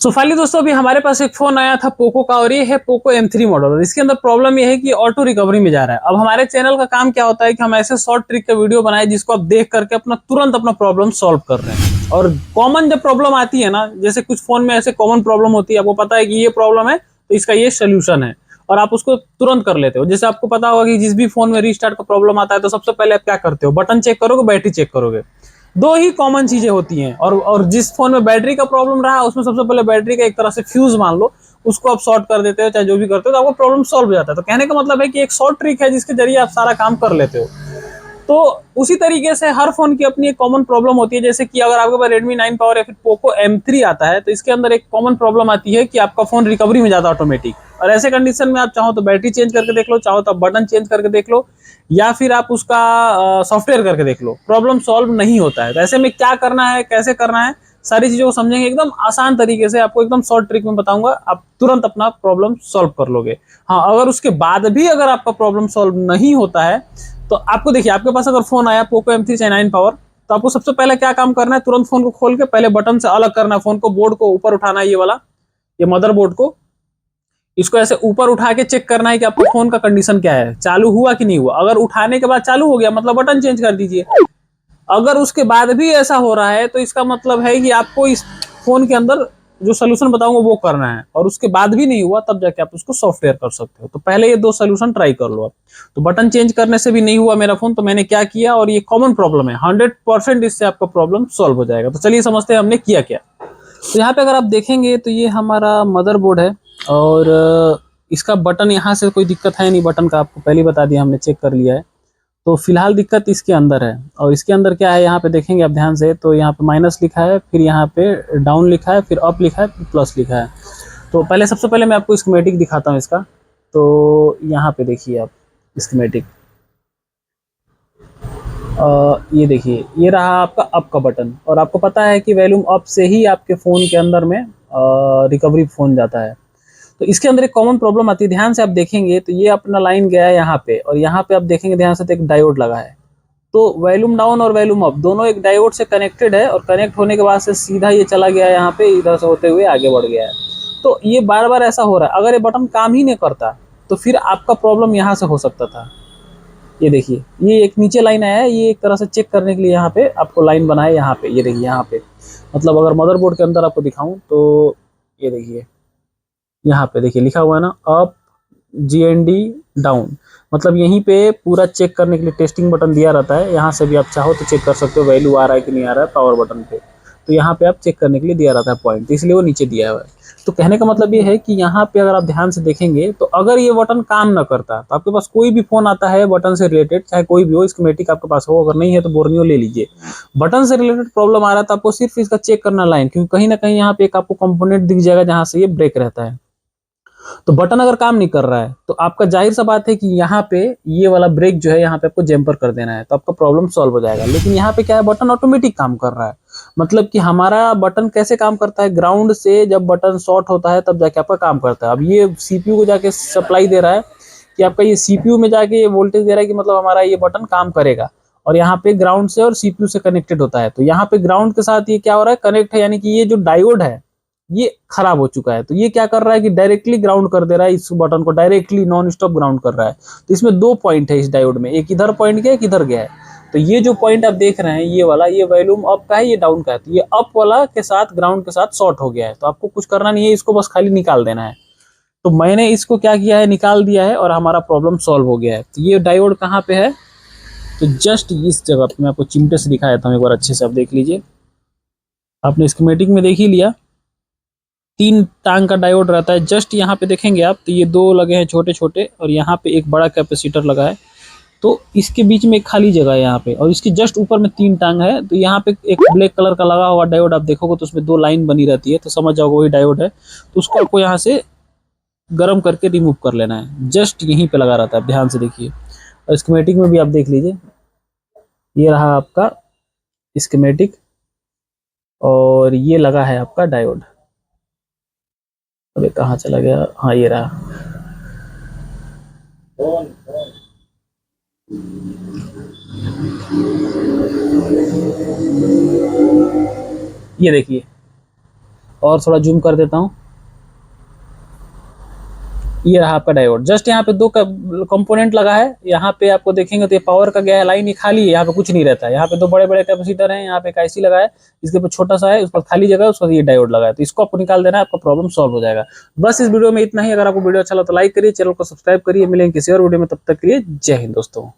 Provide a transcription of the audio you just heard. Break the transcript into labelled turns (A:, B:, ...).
A: So finally दोस्तों अभी हमारे पास एक फोन आया था पोको का और ये है पोको M3 मॉडल। और इसके अंदर प्रॉब्लम ये है कि ऑटो रिकवरी में जा रहा है। अब हमारे चैनल का काम क्या होता है कि हम ऐसे शॉर्ट ट्रिक का वीडियो बनाए जिसको आप देख करके तुरंत अपना प्रॉब्लम सॉल्व कर रहे हैं। और कॉमन जब प्रॉब्लम आती है ना, जैसे कुछ फोन में ऐसे कॉमन प्रॉब्लम होती है, आपको पता है कि ये प्रॉब्लम है तो इसका ये सोल्यूशन है और आप उसको तुरंत कर लेते हो। जैसे आपको पता होगा कि जिस भी फोन में रीस्टार्ट का प्रॉब्लम आता है तो सबसे पहले आप क्या करते हो, बटन चेक करोगे, बैटरी चेक करोगे। दो ही कॉमन चीजें होती हैं। और जिस फोन में बैटरी का प्रॉब्लम रहा उसमें सबसे पहले बैटरी का एक तरह से फ्यूज मान लो, उसको आप शॉर्ट कर देते हो, चाहे जो भी करते हो, तो आपको प्रॉब्लम सॉल्व हो जाता है। तो कहने का मतलब है कि एक शॉर्ट ट्रिक है जिसके जरिए आप सारा काम कर लेते हो। तो उसी तरीके से हर फोन की अपनी एक कॉमन प्रॉब्लम होती है। जैसे कि अगर आपके पास Redmi 9 पावर या फिर Poco M3 आता है तो इसके अंदर एक कॉमन प्रॉब्लम आती है कि आपका फोन रिकवरी में जाता है ऑटोमेटिक। और ऐसे कंडीशन में आप चाहो तो बैटरी चेंज करके देख लो, चाहो तो बटन चेंज करके देख लो, या फिर आप उसका सॉफ्टवेयर करके देख लो, प्रॉब्लम सॉल्व नहीं होता है। तो ऐसे में क्या करना है, कैसे करना है, सारी चीजों को समझेंगे एकदम आसान तरीके से। आपको एकदम शॉर्ट ट्रिक में बताऊंगा, आप तुरंत अपना प्रॉब्लम सॉल्व कर लोगे। हाँ, अगर उसके बाद भी अगर आपका प्रॉब्लम सॉल्व नहीं होता है तो आपको देखिए, आपके पास अगर फोन आया पोको M3 चाहे 9 पावर, तो आपको सबसे पहले क्या काम करना है, तुरंत फोन को खोल के पहले बटन से अलग करना है, फोन को, बोर्ड को ऊपर उठाना है, ये वाला, ये मदर बोर्ड को, इसको ऐसे ऊपर उठा के चेक करना है कि आपके फोन का कंडीशन क्या है, चालू हुआ कि नहीं हुआ। अगर उठाने के बाद चालू हो गया मतलब बटन चेंज कर दीजिए। अगर उसके बाद भी ऐसा हो रहा है तो इसका मतलब है कि आपको इस फोन के अंदर जो सोल्यूशन बताऊंगा वो करना है। और उसके बाद भी नहीं हुआ तब जाके आप उसको सॉफ्टवेयर कर सकते हो। तो पहले ये दो सोल्यूशन ट्राई कर लो आप। तो बटन चेंज करने से भी नहीं हुआ मेरा फोन, तो मैंने क्या किया, और ये कॉमन प्रॉब्लम है, 100% इससे आपका प्रॉब्लम सॉल्व हो जाएगा। तो चलिए समझते हैं हमने किया क्या। तो यहाँ पे अगर आप देखेंगे तो ये हमारा मदरबोर्ड है और इसका बटन यहाँ से कोई दिक्कत है नहीं, बटन का आपको पहले बता दिया, हमने चेक कर लिया है। तो फिलहाल दिक्कत इसके अंदर है। और इसके अंदर क्या है, यहाँ पे देखेंगे आप ध्यान से, तो यहाँ पे माइनस लिखा है, फिर यहाँ पे डाउन लिखा है, फिर अप लिखा है, फिर प्लस लिखा है। तो पहले सबसे पहले मैं आपको स्कीमेटिक दिखाता हूँ इसका। तो यहाँ पे देखिए आप स्कीमेटिक, ये देखिए, ये रहा आपका अप का बटन। और आपको पता है कि वॉल्यूम अप से ही आपके फ़ोन के अंदर में रिकवरी फ़ोन जाता है। तो इसके अंदर एक कॉमन प्रॉब्लम आती है, ध्यान से आप देखेंगे तो ये अपना लाइन गया है यहाँ पे, और यहाँ पे आप देखेंगे ध्यान से तो एक डायोड लगा है। तो वॉल्यूम डाउन और वॉल्यूम अप दोनों एक डायोड से कनेक्टेड है, और कनेक्ट होने के बाद से सीधा ये चला गया है यहाँ पे, इधर से होते हुए आगे बढ़ गया है। तो ये बार बार ऐसा हो रहा है। अगर ये बटन काम ही नहीं करता तो फिर आपका प्रॉब्लम यहाँ से हो सकता था। ये देखिए, ये एक नीचे लाइन आया है, ये एक तरह से चेक करने के लिए यहाँ पे आपको लाइन बना है यहाँ पे। ये देखिए यहाँ पे, मतलब अगर मदरबोर्ड के अंदर आपको दिखाऊं तो ये देखिए, यहाँ पे देखिए लिखा हुआ है ना, अप GND डाउन। मतलब यहीं पे पूरा चेक करने के लिए टेस्टिंग बटन दिया रहता है। यहाँ से भी आप चाहो तो चेक कर सकते हो वैल्यू आ रहा है कि नहीं आ रहा है पावर बटन पे। तो यहाँ पे आप चेक करने के लिए दिया रहता है पॉइंट, तो इसलिए वो नीचे दिया हुआ है। तो कहने का मतलब ये है कि यहाँ पे अगर आप ध्यान से देखेंगे तो अगर ये बटन काम ना करता तो आपके पास कोई भी फोन आता है बटन से रिलेटेड, चाहे कोई भी हो, स्कीमेटिक आपके पास हो, अगर नहीं है तो बोर्नियो ले लीजिए। बटन से रिलेटेड प्रॉब्लम आ रहा था, आपको सिर्फ इसका चेक करना लाइन, क्योंकि कहीं ना कहीं यहाँ पे एक आपको कंपोनेंट दिख जाएगा जहां से ये ब्रेक रहता है। तो बटन अगर काम नहीं कर रहा है तो आपका जाहिर सा बात है कि यहाँ पे ये वाला ब्रेक जो है यहाँ पे आपको जैम्पर कर देना है, तो आपका प्रॉब्लम सॉल्व हो जाएगा। लेकिन यहाँ पे क्या है, बटन ऑटोमेटिक काम कर रहा है। मतलब कि हमारा बटन कैसे काम करता है, ग्राउंड से जब बटन शॉर्ट होता है तब जाके आपका काम करता है। अब ये CPU को जाके सप्लाई दे रहा है कि आपका ये CPU में जाके ये वोल्टेज दे रहा है कि मतलब हमारा ये बटन काम करेगा। और यहाँ पे ग्राउंड से और CPU से कनेक्टेड होता है। तो यहाँ पे ग्राउंड के साथ ये क्या हो रहा है, कनेक्ट है, यानी कि ये जो डायोड है ये खराब हो चुका है। तो ये क्या कर रहा है कि डायरेक्टली ग्राउंड कर दे रहा है, इस बटन को डायरेक्टली नॉन स्टॉप ग्राउंड कर रहा है। तो इसमें दो पॉइंट है इस डायोड में, एक इधर पॉइंट गया, एक इधर गया है। तो ये जो पॉइंट आप देख रहे हैं ये वाला, ये वॉल्यूम अप का है, ये डाउन का है। तो ये अप वाला के साथ ग्राउंड के साथ शॉर्ट हो गया है। तो आपको कुछ करना नहीं है, इसको बस खाली निकाल देना है। तो मैंने इसको क्या किया है, निकाल दिया है और हमारा प्रॉब्लम सॉल्व हो गया है। तो ये डायोड कहाँ पे है, तो जस्ट इस जगह पे मैं आपको चिमटे से दिखाया था, एक बार अच्छे से आप देख लीजिए। आपने स्कीमेटिक में देख ही लिया, 3 टांग का डायोड रहता है। जस्ट यहाँ पे देखेंगे आप तो ये 2 लगे हैं छोटे छोटे, और यहाँ पे एक बड़ा कैपेसिटर लगा है। तो इसके बीच में एक खाली जगह है यहाँ पे, और इसके जस्ट ऊपर में 3 टांग है। तो यहाँ पे एक ब्लैक कलर का लगा हुआ डायोड आप देखोगे तो उसमें 2 लाइन बनी रहती है, तो समझ जाओगे वही डायोड है। तो उसको आपको यहाँ से गर्म करके रिमूव कर लेना है। जस्ट यहीं पे लगा रहता है, ध्यान से देखिए। और स्कीमेटिक में भी आप देख लीजिए, ये रहा आपका स्कीमेटिक, और ये लगा है आपका डायोड। अबे कहाँ चला गया, हाँ ये रहा। ये देखिए, और थोड़ा जूम कर देता हूँ। ये रहा आपका डायोड। जस्ट यहाँ पे दो कंपोनेंट लगा है। यहाँ पे आपको देखेंगे तो ये पावर का गया है, लाइन ही खाली है, यहाँ पे कुछ नहीं रहता है। यहाँ पे दो बड़े बड़े कैपेसिटर हैं, यहाँ पे एक आईसी लगा है, इसके ऊपर छोटा सा है, उस पर खाली जगह है, उस पर ये डायोड लगा है। तो इसको आपको निकाल देना है, आपका प्रॉब्लम सॉल्व हो जाएगा। बस इस वीडियो में इतना ही। अगर आपको वीडियो अच्छा लगा तो लाइक करिए, चैनल को सब्सक्राइब करिए। मिलेंगे किसी और वीडियो में, तब तक के लिए जय हिंद दोस्तों।